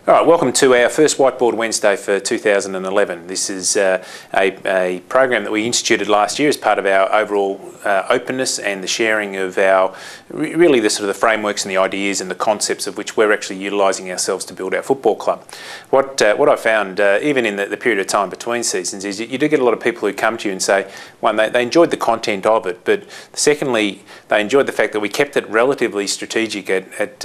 All right, welcome to our first Whiteboard Wednesday for 2011. This is a program that we instituted last year as part of our overall openness and the sharing of our, really the sort of the frameworks and the ideas and the concepts of which we're actually utilising ourselves to build our football club. What I found, even in the period of time between seasons, is you do get a lot of people who come to you and say, one, they enjoyed the content of it, but secondly, they enjoyed the fact that we kept it relatively strategic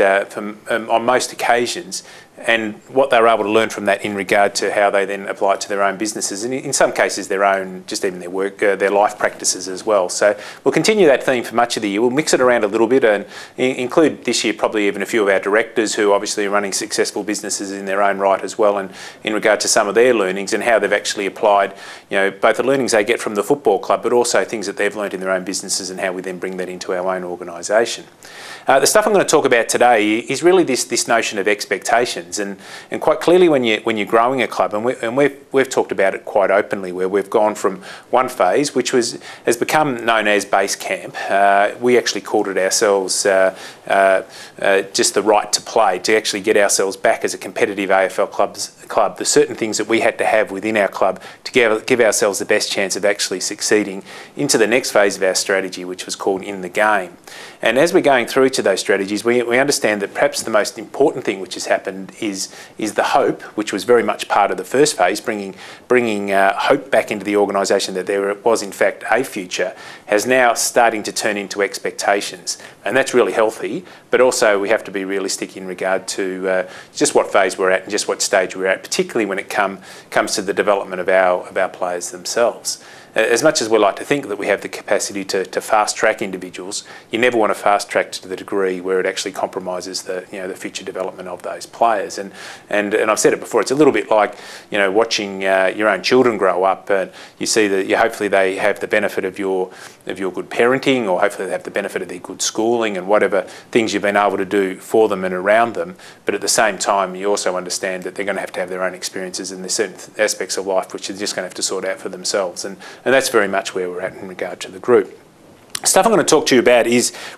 on most occasions, and what they were able to learn from that in regard to how they then apply it to their own businesses, and in some cases their own, just even their work, their life practices as well. So we'll continue that theme for much of the year. We'll mix it around a little bit and include this year probably even a few of our directors who obviously are running successful businesses in their own right as well, and in regard to some of their learnings and how they've actually applied, both the learnings they get from the football club, but also things that they've learned in their own businesses and how we then bring that into our own organisation. The stuff I'm going to talk about today is really this notion of expectations, and quite clearly when you're growing a club, and we've talked about it quite openly, where we've gone from one phase which has become known as base camp. We actually called it ourselves just the right to play, to actually get ourselves back as a competitive AFL club. The certain things that we had to have within our club to give ourselves the best chance of actually succeeding into the next phase of our strategy, which was called In the Game. And as we're going through each of those strategies, we understand that perhaps the most important thing which has happened is the hope, which was very much part of the first phase, bringing hope back into the organisation that there was in fact a future, has now starting to turn into expectations. And that's really healthy, but also we have to be realistic in regard to just what phase we're at and just what stage we're at, particularly when it comes to the development of our players themselves. As much as we like to think that we have the capacity to fast track individuals, you never want to fast track to the degree where it actually compromises the future development of those players. And I've said it before, it's a little bit like watching your own children grow up, and you see that hopefully they have the benefit of your good parenting, or hopefully they have the benefit of their good schooling and whatever things you've been able to do for them and around them. But at the same time, you also understand that they're going to have their own experiences, and there's certain aspects of life which they're just going to have to sort out for themselves. And that's very much where we're at in regard to the group. Stuff I'm going to talk to you about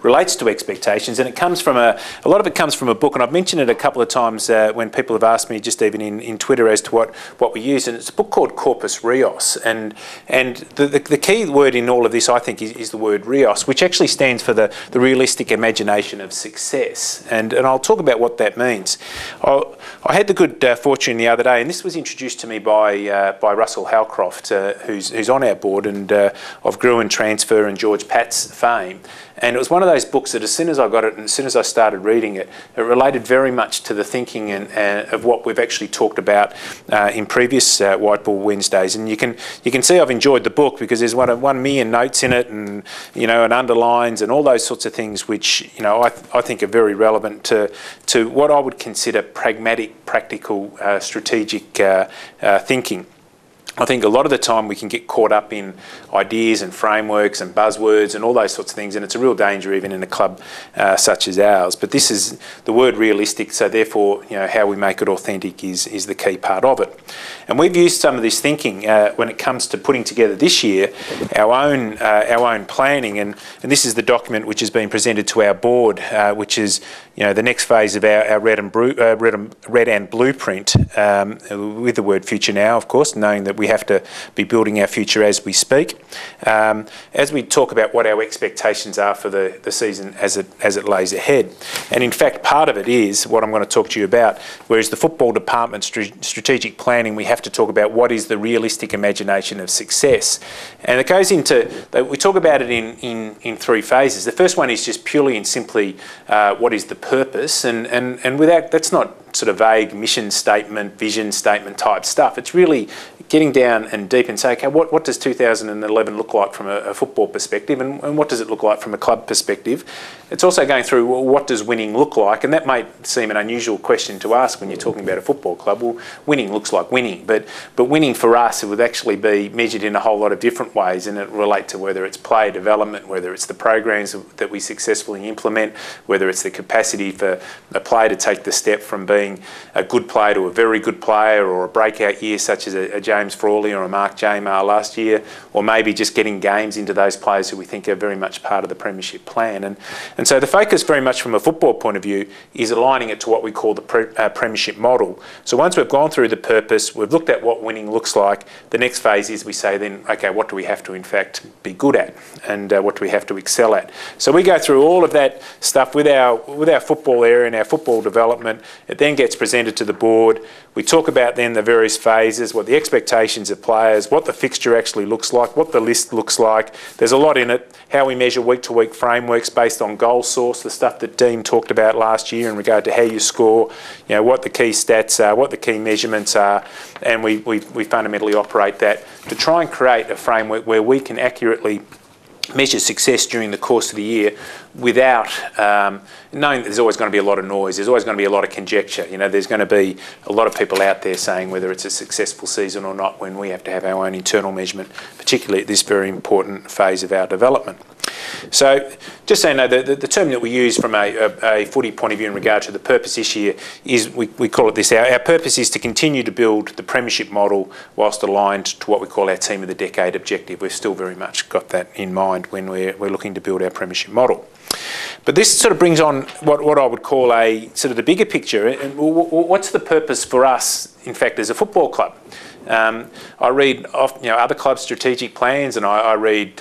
relates to expectations, and it comes from a lot of it comes from a book, and I've mentioned it a couple of times when people have asked me, just even in Twitter, as to what we use, and it's a book called Corpus Rios, and the key word in all of this, I think, is the word Rios, which actually stands for the realistic imagination of success, and I'll talk about what that means. I had the good fortune the other day, and this was introduced to me by Russell Halcroft, who's on our board, and of Gruen Transfer and George Pat's fame. And it was one of those books that as soon as I got it and as soon as I started reading it, it related very much to the thinking of what we've actually talked about in previous Whiteboard Wednesdays. And you can see I've enjoyed the book because there's 1 million notes in it, and and underlines and all those sorts of things which I think are very relevant to what I would consider pragmatic, practical, strategic thinking. I think a lot of the time we can get caught up in ideas and frameworks and buzzwords and all those sorts of things, and it's a real danger even in a club such as ours. But this is the word realistic, so therefore how we make it authentic is the key part of it. And we've used some of this thinking when it comes to putting together this year our own planning, and this is the document which has been presented to our board, which is the next phase of our red and blueprint, with the word future now, of course, knowing that we have to be building our future as we speak. As we talk about what our expectations are for the season as it lays ahead. And in fact, part of it is what I'm going to talk to you about, whereas the football department strategic planning, we have to talk about what is the realistic imagination of success. And it goes into, we talk about it in 3 phases. The first one is just purely and simply what is the purpose, and without, that's not sort of vague mission statement, vision statement type stuff. It's really getting down and deep and say, okay, what does 2011 look like from a football perspective, and what does it look like from a club perspective? It's also going through, well, what does winning look like? And that might seem an unusual question to ask when you're talking about a football club. Well, winning looks like winning, but winning for us, it would actually be measured in a whole lot of different ways, and it relate to whether it's player development, whether it's the programs that we successfully implement, whether it's the capacity for a player to take the step from being being a good player to a very good player, or a breakout year such as a James Frawley or a Mark Jamar last year, or maybe just getting games into those players who we think are very much part of the premiership plan. And so the focus very much from a football point of view is aligning it to what we call the premiership model. So once we've gone through the purpose, we've looked at what winning looks like, the next phase is we say then, okay, what do we have to in fact be good at, and what do we have to excel at? So we go through all of that stuff with our football area and our football development. It then gets presented to the board. We talk about then the various phases, what the expectations of players, what the fixture actually looks like, what the list looks like. There's a lot in it, how we measure week-to-week frameworks based on goal source, the stuff that Dean talked about last year in regard to how you score, you know, what the key stats are, what the key measurements are, and we fundamentally operate that to try and create a framework where we can accurately measure success during the course of the year without knowing that there's always going to be a lot of noise, there's always going to be a lot of conjecture. You know, there's going to be a lot of people out there saying whether it's a successful season or not when we have to have our own internal measurement, particularly at this very important phase of our development. So just so you know, the term that we use from a footy point of view in regard to the purpose this year is, we call it this, our purpose is to continue to build the premiership model whilst aligned to what we call our team of the decade objective. We've still very much got that in mind when we're looking to build our premiership model. But this sort of brings on what I would call a sort of the bigger picture. And what's the purpose for us, in fact, as a football club? I read other clubs' strategic plans, and I read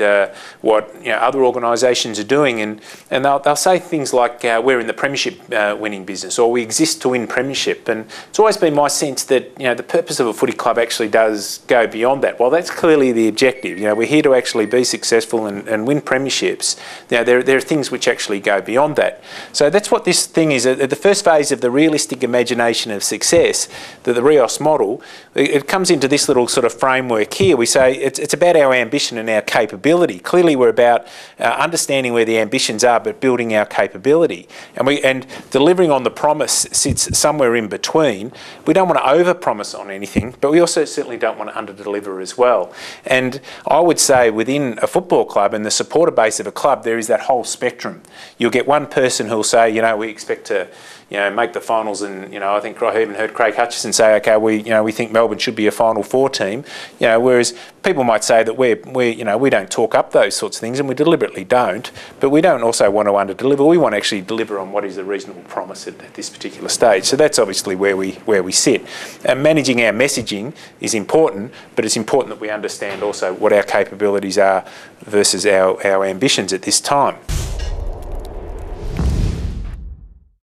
what other organisations are doing, and they'll say things like we're in the premiership winning business, or we exist to win premiership. And it's always been my sense that the purpose of a footy club actually does go beyond that. Well, that's clearly the objective. We're here to actually be successful and win premierships. There are things which actually go beyond that. So that's what this thing is. At the first phase of the realistic imagination of success, the RIOS model, it comes into this little sort of framework here. We say it's about our ambition and our capability. Clearly we're about understanding where the ambitions are, but building our capability. And delivering on the promise sits somewhere in between. We don't want to over-promise on anything, but we also certainly don't want to under-deliver as well. And I would say within a football club and the supporter base of a club, there is that whole spectrum. You'll get one person who'll say, we expect to make the finals, and I think I even heard Craig Hutchison say, okay, we think Melbourne should be a Final Four team. Whereas people might say that we don't talk up those sorts of things, and we deliberately don't. But we don't also want to under-deliver. We want to actually deliver on what is a reasonable promise at this particular stage. So that's obviously where we sit. And managing our messaging is important, but it's important that we understand also what our capabilities are versus our ambitions at this time.